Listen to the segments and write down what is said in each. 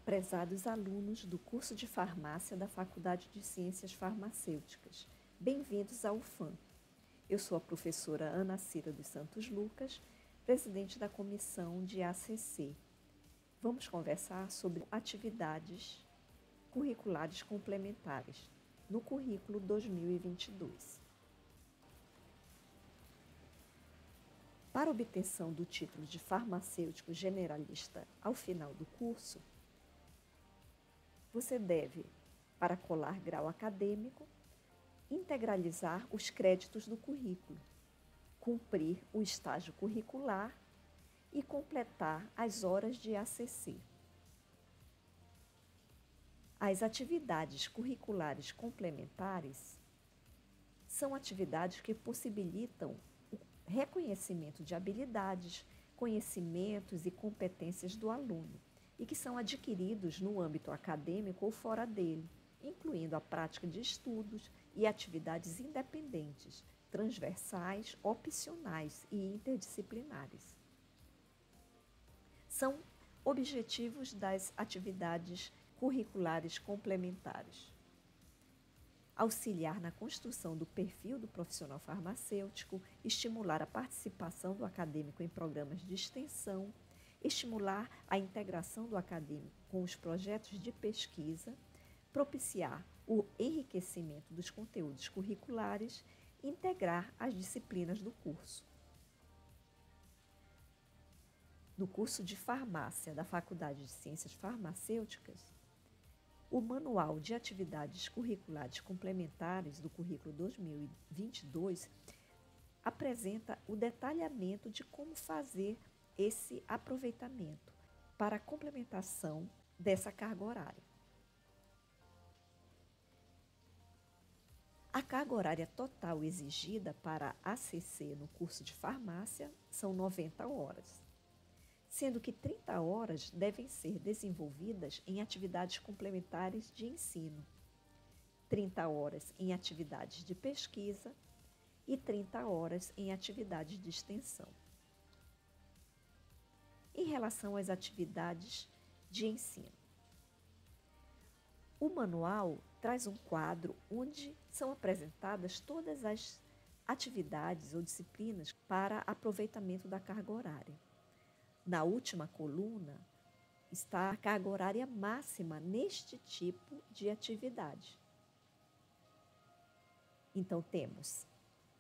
Prezados alunos do curso de farmácia da Faculdade de Ciências Farmacêuticas, bem-vindos ao UFAM. Eu sou a professora Ana Cira dos Santos Lucas, presidente da comissão de ACC. Vamos conversar sobre atividades curriculares complementares no currículo 2022. Para obtenção do título de farmacêutico generalista ao final do curso, você deve, para colar grau acadêmico, integralizar os créditos do currículo, cumprir o estágio curricular e completar as horas de ACC. As atividades curriculares complementares são atividades que possibilitam o reconhecimento de habilidades, conhecimentos e competências do aluno e que são adquiridos no âmbito acadêmico ou fora dele, incluindo a prática de estudos e atividades independentes, transversais, opcionais e interdisciplinares. São objetivos das atividades curriculares complementares: auxiliar na construção do perfil do profissional farmacêutico, estimular a participação do acadêmico em programas de extensão, estimular a integração do acadêmico com os projetos de pesquisa, propiciar o enriquecimento dos conteúdos curriculares, integrar as disciplinas do curso. No curso de farmácia da Faculdade de Ciências Farmacêuticas, o Manual de Atividades Curriculares Complementares do currículo 2022 apresenta o detalhamento de como fazer esse aproveitamento para a complementação dessa carga horária. A carga horária total exigida para ACC no curso de farmácia são 90 horas, sendo que 30 horas devem ser desenvolvidas em atividades complementares de ensino, 30 horas em atividades de pesquisa e 30 horas em atividades de extensão. Em relação às atividades de ensino, o manual traz um quadro onde são apresentadas todas as atividades ou disciplinas para aproveitamento da carga horária. Na última coluna está a carga horária máxima neste tipo de atividade. Então, temos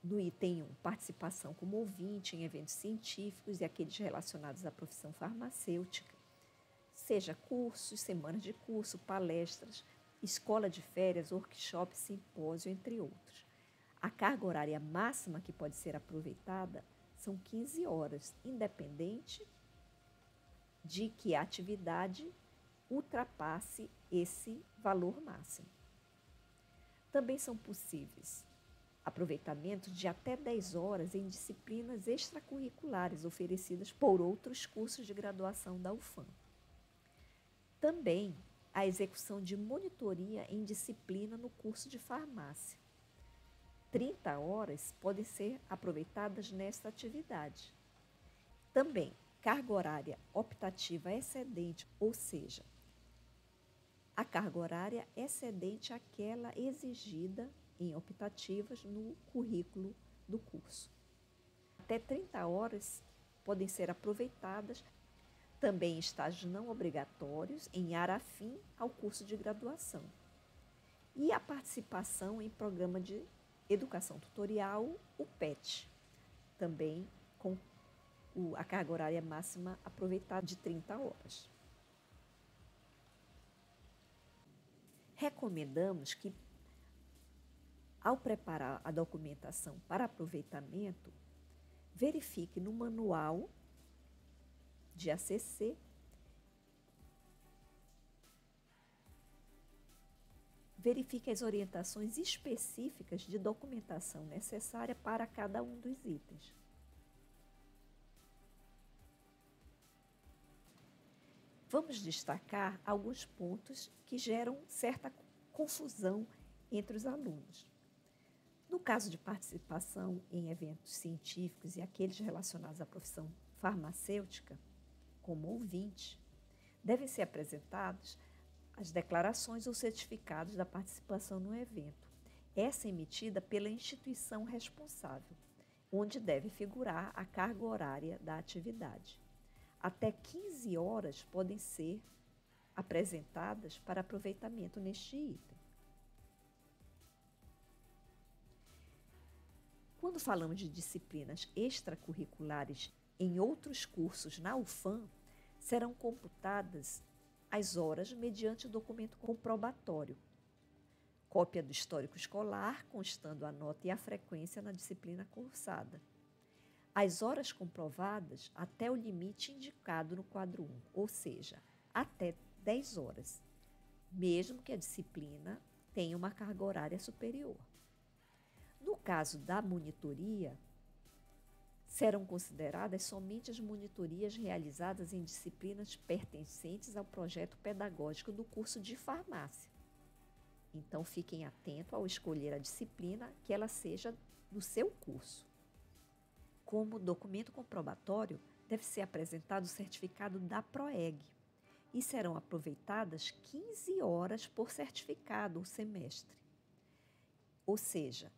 no item 1, participação como ouvinte em eventos científicos e aqueles relacionados à profissão farmacêutica, seja cursos, semanas de curso, palestras, escola de férias, workshop, simpósio, entre outros. A carga horária máxima que pode ser aproveitada são 15 horas, independente de que a atividade ultrapasse esse valor máximo. Também são possíveis aproveitamento de até 10 horas em disciplinas extracurriculares oferecidas por outros cursos de graduação da UFAM. Também a execução de monitoria em disciplina no curso de farmácia. 30 horas podem ser aproveitadas nesta atividade. Também carga horária optativa excedente, ou seja, a carga horária excedente àquela exigida em optativas no currículo do curso. Até 30 horas podem ser aproveitadas também em estágios não obrigatórios em área afim ao curso de graduação. E a participação em programa de educação tutorial, o PET, também com a carga horária máxima aproveitada de 30 horas. Recomendamos que, ao preparar a documentação para aproveitamento, verifique no manual de ACC verifique as orientações específicas de documentação necessária para cada um dos itens. Vamos destacar alguns pontos que geram certa confusão entre os alunos. No caso de participação em eventos científicos e aqueles relacionados à profissão farmacêutica, como ouvinte, Devem ser apresentados as declarações ou certificados da participação no evento. Essa é emitida pela instituição responsável, onde deve figurar a carga horária da atividade. Até 15 horas podem ser apresentadas para aproveitamento neste item. Quando falamos de disciplinas extracurriculares em outros cursos na UFAM, serão computadas as horas mediante documento comprobatório. Cópia do histórico escolar, constando a nota e a frequência na disciplina cursada. As horas comprovadas até o limite indicado no quadro 1, ou seja, até 10 horas, mesmo que a disciplina tenha uma carga horária superior. No caso da monitoria, serão consideradas somente as monitorias realizadas em disciplinas pertencentes ao projeto pedagógico do curso de farmácia. Então, fiquem atentos ao escolher a disciplina que ela seja do seu curso. Como documento comprobatório, deve ser apresentado o certificado da PROEG e serão aproveitadas 15 horas por certificado ou semestre. Ou seja,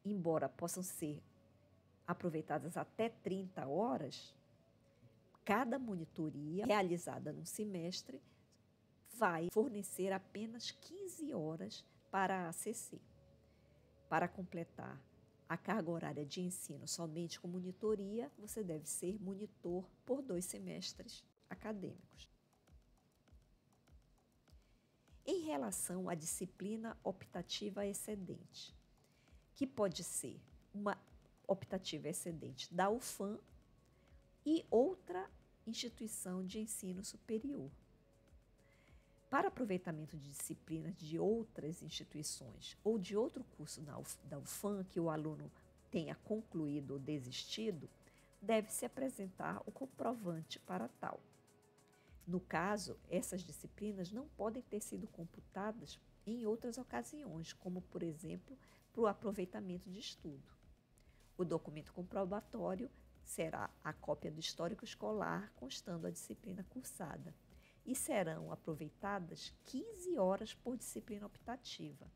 embora possam ser aproveitadas até 30 horas, cada monitoria realizada no semestre vai fornecer apenas 15 horas para a ACC. Para completar a carga horária de ensino somente com monitoria, você deve ser monitor por 2 semestres acadêmicos. Em relação à disciplina optativa excedente, que pode ser uma optativa excedente da UFAM e outra instituição de ensino superior. Para aproveitamento de disciplinas de outras instituições ou de outro curso da UFAM que o aluno tenha concluído ou desistido, deve-se apresentar o comprovante para tal. No caso, essas disciplinas não podem ter sido computadas em outras ocasiões, como, por exemplo, para o aproveitamento de estudo. O documento comprobatório será a cópia do histórico escolar constando a disciplina cursada e serão aproveitadas 15 horas por disciplina optativa,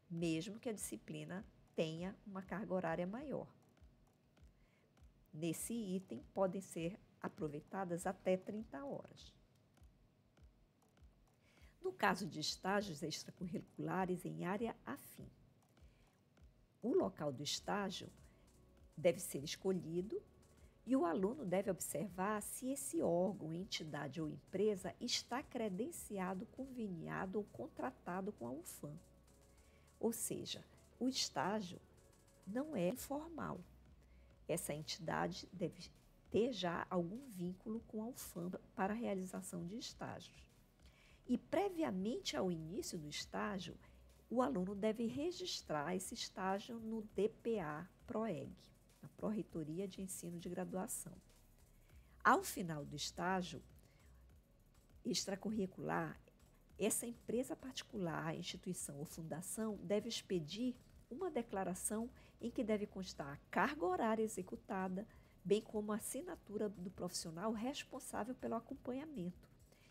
mesmo que a disciplina tenha uma carga horária maior. Nesse item, podem ser aproveitadas até 30 horas. No caso de estágios extracurriculares em área afim, o local do estágio deve ser escolhido e o aluno deve observar se esse órgão, entidade ou empresa está credenciado, conveniado ou contratado com a UFAM. Ou seja, o estágio não é informal. Essa entidade deve ter já algum vínculo com a UFAM para a realização de estágios. E previamente ao início do estágio, o aluno deve registrar esse estágio no DPA-PROEG, na Pró-Reitoria de Ensino de Graduação. Ao final do estágio extracurricular, essa empresa particular, instituição ou fundação deve expedir uma declaração em que deve constar a carga horária executada, bem como a assinatura do profissional responsável pelo acompanhamento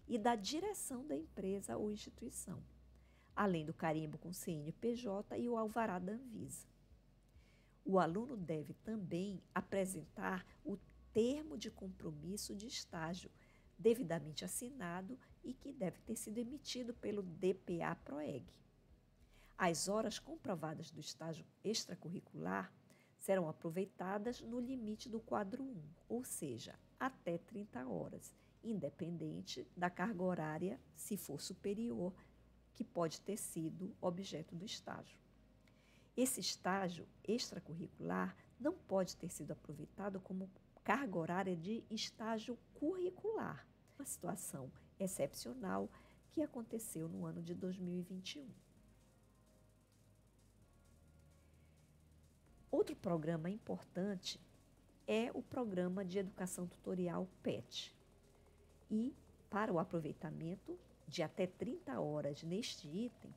e da direção da empresa ou instituição, além do carimbo com CNPJ e o alvará da Anvisa. O aluno deve também apresentar o termo de compromisso de estágio, devidamente assinado e que deve ter sido emitido pelo DPA-PROEG. As horas comprovadas do estágio extracurricular serão aproveitadas no limite do quadro 1, ou seja, até 30 horas, independente da carga horária, se for superior, que pode ter sido objeto do estágio. Esse estágio extracurricular não pode ter sido aproveitado como carga horária de estágio curricular, uma situação excepcional que aconteceu no ano de 2021. Outro programa importante é o Programa de Educação Tutorial PET. E, para o aproveitamento de até 30 horas neste item,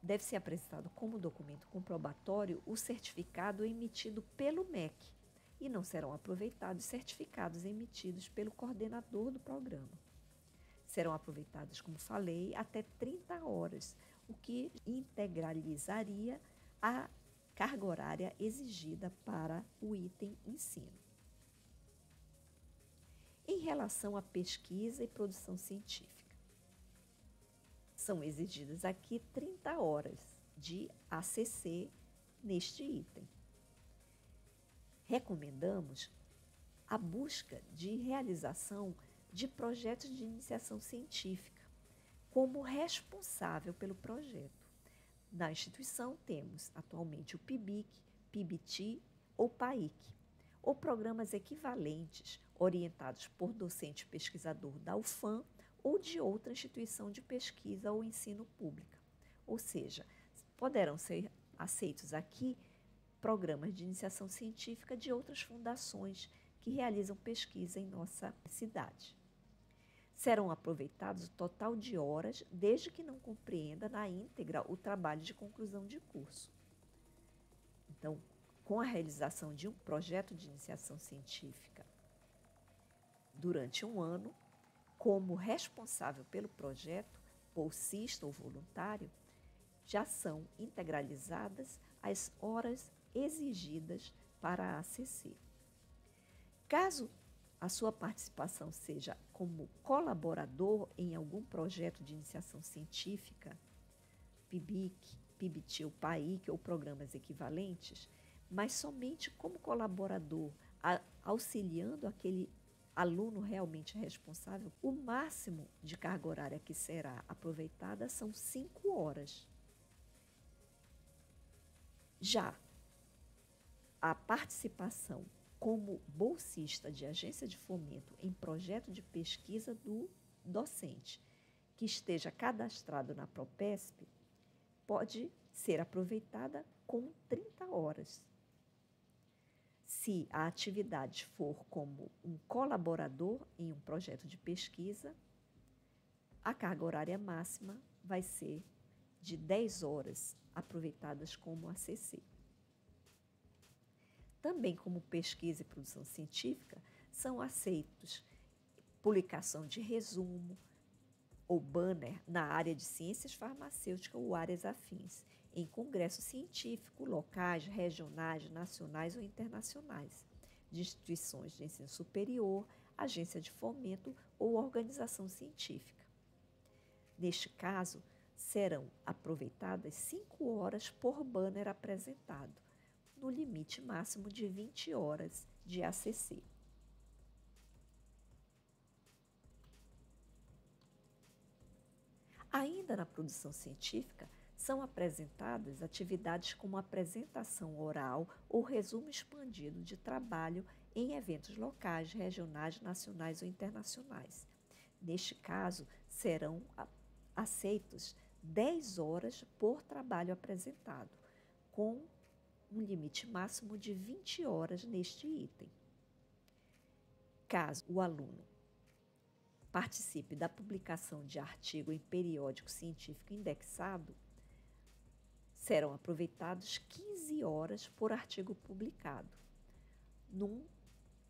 deve ser apresentado como documento comprobatório o certificado emitido pelo MEC e não serão aproveitados certificados emitidos pelo coordenador do programa. Serão aproveitadas, como falei, até 30 horas, o que integralizaria a carga horária exigida para o item ensino. Em relação à pesquisa e produção científica, são exigidas aqui 30 horas de ACC neste item. Recomendamos a busca de realização de projetos de iniciação científica como responsável pelo projeto. Na instituição temos atualmente o PIBIC, PIBIT ou PAIC, ou programas equivalentes orientados por docente pesquisador da UFAM ou de outra instituição de pesquisa ou ensino pública. Ou seja, poderão ser aceitos aqui programas de iniciação científica de outras fundações que realizam pesquisa em nossa cidade. Serão aproveitados o total de horas, desde que não compreenda na íntegra o trabalho de conclusão de curso. Então, com a realização de um projeto de iniciação científica durante um ano, como responsável pelo projeto, bolsista ou voluntário, já são integralizadas as horas exigidas para a ACC. Caso a sua participação seja como colaborador em algum projeto de iniciação científica, PIBIC, PIBIT ou PAIC ou programas equivalentes, mas somente como colaborador, auxiliando aquele aluno realmente responsável, o máximo de carga horária que será aproveitada são 5 horas. Já a participação como bolsista de agência de fomento em projeto de pesquisa do docente que esteja cadastrado na Propesp pode ser aproveitada com 30 horas. Se a atividade for como um colaborador em um projeto de pesquisa, a carga horária máxima vai ser de 10 horas aproveitadas como ACC. Também como pesquisa e produção científica, são aceitos publicação de resumo ou banner na área de ciências farmacêuticas ou áreas afins, em congressos científicos, locais, regionais, nacionais ou internacionais, de instituições de ensino superior, agência de fomento ou organização científica. Neste caso, serão aproveitadas 5 horas por banner apresentado, no limite máximo de 20 horas de ACC. Ainda na produção científica, são apresentadas atividades como apresentação oral ou resumo expandido de trabalho em eventos locais, regionais, nacionais ou internacionais. Neste caso, serão aceitos 10 horas por trabalho apresentado, com um limite máximo de 20 horas neste item. Caso o aluno participe da publicação de artigo em periódico científico indexado, serão aproveitados 15 horas por artigo publicado, num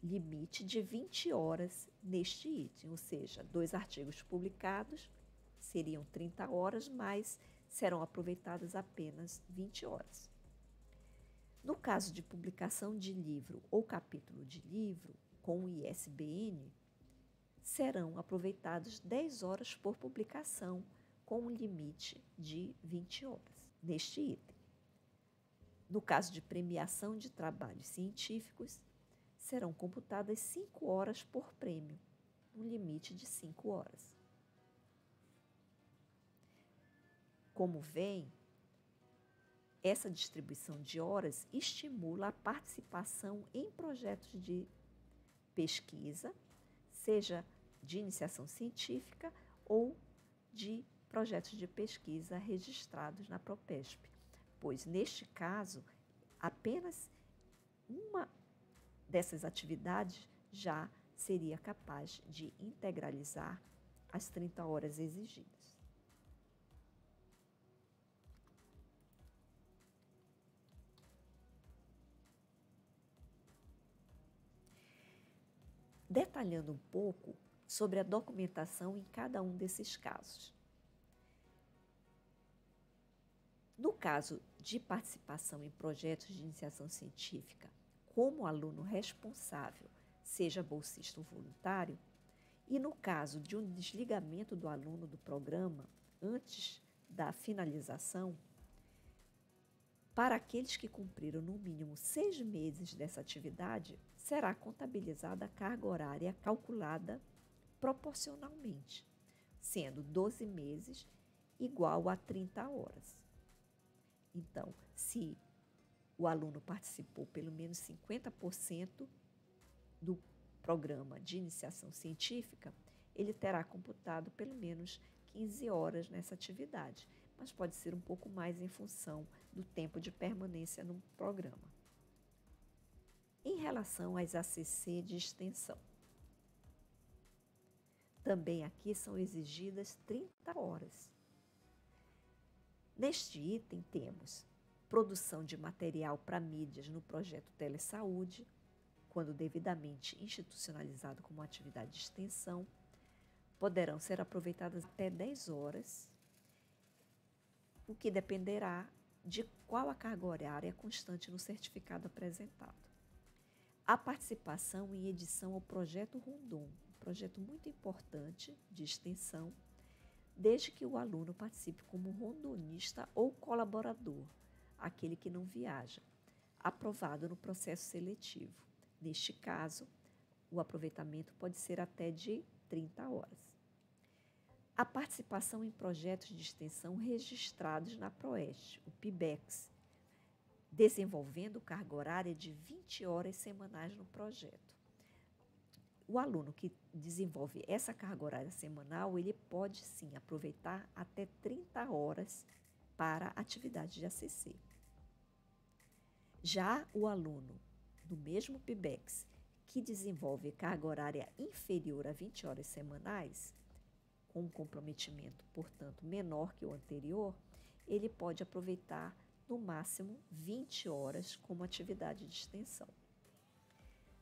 limite de 20 horas neste item, ou seja, 2 artigos publicados seriam 30 horas, mas serão aproveitadas apenas 20 horas. No caso de publicação de livro ou capítulo de livro com o ISBN, serão aproveitados 10 horas por publicação, com um limite de 20 horas, neste item. No caso de premiação de trabalhos científicos, serão computadas 5 horas por prêmio, um limite de 5 horas. Como veem, essa distribuição de horas estimula a participação em projetos de pesquisa, seja de iniciação científica ou de projetos de pesquisa registrados na Propesp, pois, neste caso, apenas uma dessas atividades já seria capaz de integralizar as 30 horas exigidas. Detalhando um pouco sobre a documentação em cada um desses casos. No caso de participação em projetos de iniciação científica, como aluno responsável, seja bolsista ou voluntário, e no caso de um desligamento do aluno do programa antes da finalização, para aqueles que cumpriram no mínimo 6 meses dessa atividade, será contabilizada a carga horária calculada proporcionalmente, sendo 12 meses igual a 30 horas. Então, se o aluno participou pelo menos 50% do programa de iniciação científica, ele terá computado pelo menos 15 horas nessa atividade, mas pode ser um pouco mais em função do tempo de permanência no programa. Em relação às ACC de extensão, também aqui são exigidas 30 horas. Neste item temos produção de material para mídias no projeto Telesaúde, quando devidamente institucionalizado como atividade de extensão, poderão ser aproveitadas até 10 horas, o que dependerá de qual a carga horária constante no certificado apresentado. A participação em edição ao projeto Rondon, um projeto muito importante de extensão, desde que o aluno participe como rondonista ou colaborador, aquele que não viaja, aprovado no processo seletivo. Neste caso, o aproveitamento pode ser até de 30 horas. A participação em projetos de extensão registrados na PROEST, o PIBEX, desenvolvendo carga horária de 20 horas semanais no projeto. O aluno que desenvolve essa carga horária semanal, ele pode sim aproveitar até 30 horas para atividade de ACC. Já o aluno do mesmo PIBEX que desenvolve carga horária inferior a 20 horas semanais, com um comprometimento, portanto, menor que o anterior, ele pode aproveitar no máximo 20 horas como atividade de extensão.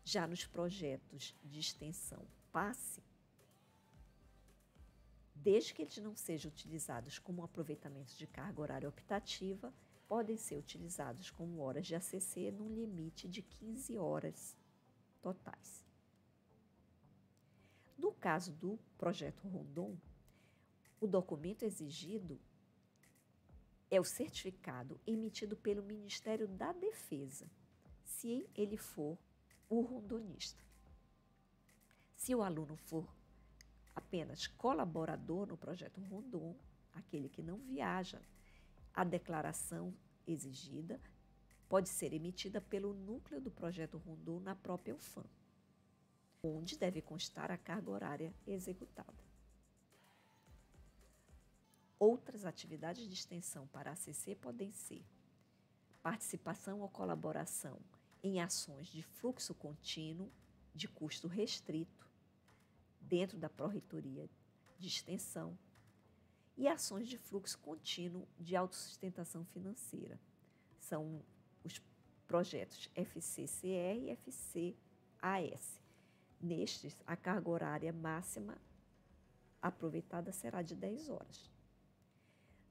Já nos projetos de extensão PASSE, desde que eles não sejam utilizados como aproveitamento de carga horária optativa, podem ser utilizados como horas de ACC num limite de 15 horas totais. No caso do projeto Rondon, o documento exigido é o certificado emitido pelo Ministério da Defesa, se ele for o rondonista. Se o aluno for apenas colaborador no projeto Rondon, aquele que não viaja, a declaração exigida pode ser emitida pelo núcleo do projeto Rondon na própria UFAM, onde deve constar a carga horária executada. Outras atividades de extensão para ACC podem ser participação ou colaboração em ações de fluxo contínuo de custo restrito dentro da Pró-Reitoria de Extensão e ações de fluxo contínuo de autossustentação financeira. São os projetos FCCR e FCAS. Nestes, a carga horária máxima aproveitada será de 10 horas.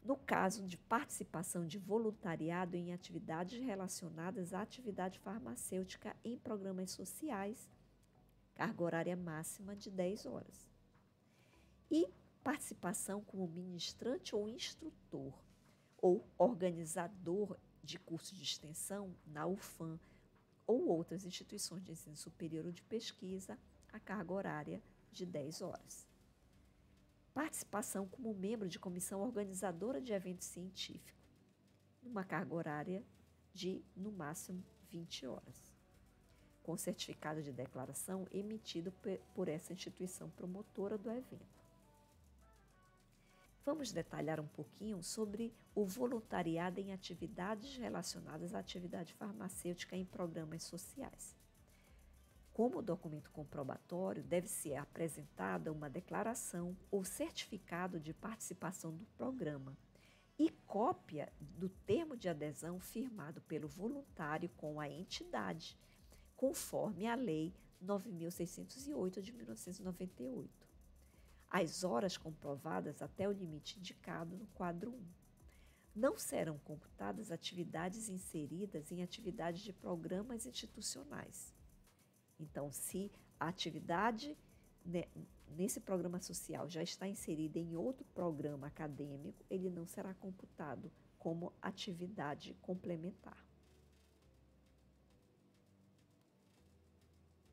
No caso de participação de voluntariado em atividades relacionadas à atividade farmacêutica em programas sociais, carga horária máxima de 10 horas. E participação como ministrante ou instrutor ou organizador de curso de extensão na UFAM ou outras instituições de ensino superior ou de pesquisa, a carga horária de 10 horas. Participação como membro de comissão organizadora de evento científico, numa carga horária de, no máximo, 20 horas, com certificado de declaração emitido por essa instituição promotora do evento. Vamos detalhar um pouquinho sobre o voluntariado em atividades relacionadas à atividade farmacêutica em programas sociais. Como documento comprobatório, deve ser apresentada uma declaração ou certificado de participação do programa e cópia do termo de adesão firmado pelo voluntário com a entidade, conforme a Lei 9.608 de 1998. As horas comprovadas até o limite indicado no quadro 1. Não serão computadas atividades inseridas em atividades de programas institucionais. Então, se a atividade nesse programa social já está inserida em outro programa acadêmico, ele não será computado como atividade complementar.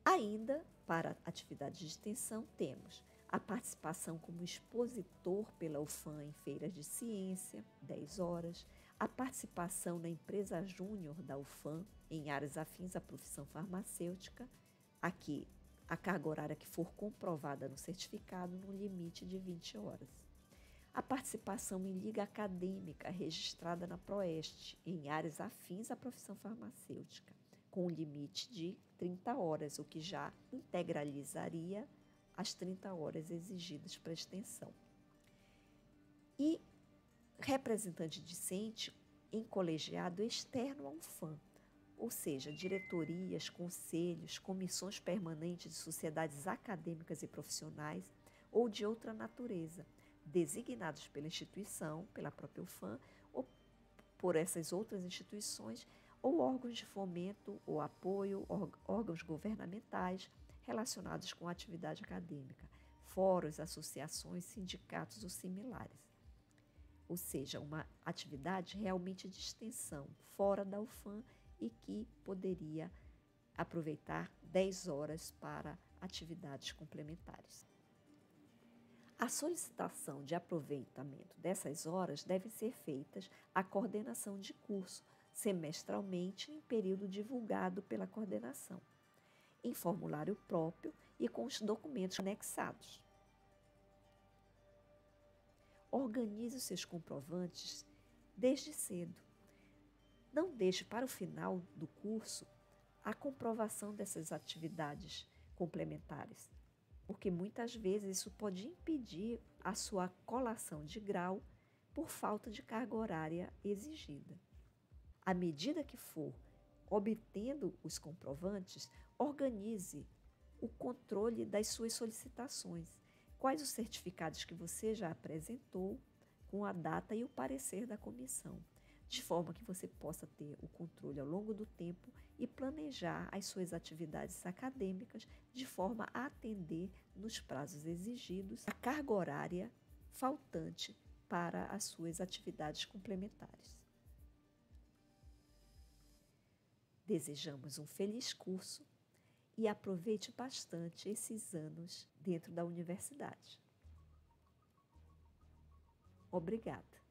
Ainda para atividades de extensão, temos a participação como expositor pela UFAM em feiras de ciência, 10 horas, a participação na empresa júnior da UFAM em áreas afins à profissão farmacêutica, aqui a carga horária que for comprovada no certificado no limite de 20 horas. A participação em liga acadêmica registrada na PROEST em áreas afins à profissão farmacêutica, com o limite de 30 horas, o que já integralizaria as 30 horas exigidas para a extensão. E representante discente em colegiado externo ao UFAM, ou seja, diretorias, conselhos, comissões permanentes de sociedades acadêmicas e profissionais ou de outra natureza, designados pela instituição, pela própria UFAM, ou por essas outras instituições, ou órgãos de fomento ou apoio, órgãos governamentais relacionados com a atividade acadêmica, fóruns, associações, sindicatos ou similares. Ou seja, uma atividade realmente de extensão, fora da UFAM e que poderia aproveitar 10 horas para atividades complementares. A solicitação de aproveitamento dessas horas deve ser feita à coordenação de curso, semestralmente em período divulgado pela coordenação, em formulário próprio e com os documentos anexados. Organize os seus comprovantes desde cedo. Não deixe para o final do curso a comprovação dessas atividades complementares, porque muitas vezes isso pode impedir a sua colação de grau por falta de carga horária exigida. À medida que for obtendo os comprovantes, organize o controle das suas solicitações. Quais os certificados que você já apresentou com a data e o parecer da comissão, de forma que você possa ter o controle ao longo do tempo e planejar as suas atividades acadêmicas de forma a atender nos prazos exigidos a carga horária faltante para as suas atividades complementares. Desejamos um feliz curso e aproveite bastante esses anos dentro da universidade. Obrigada.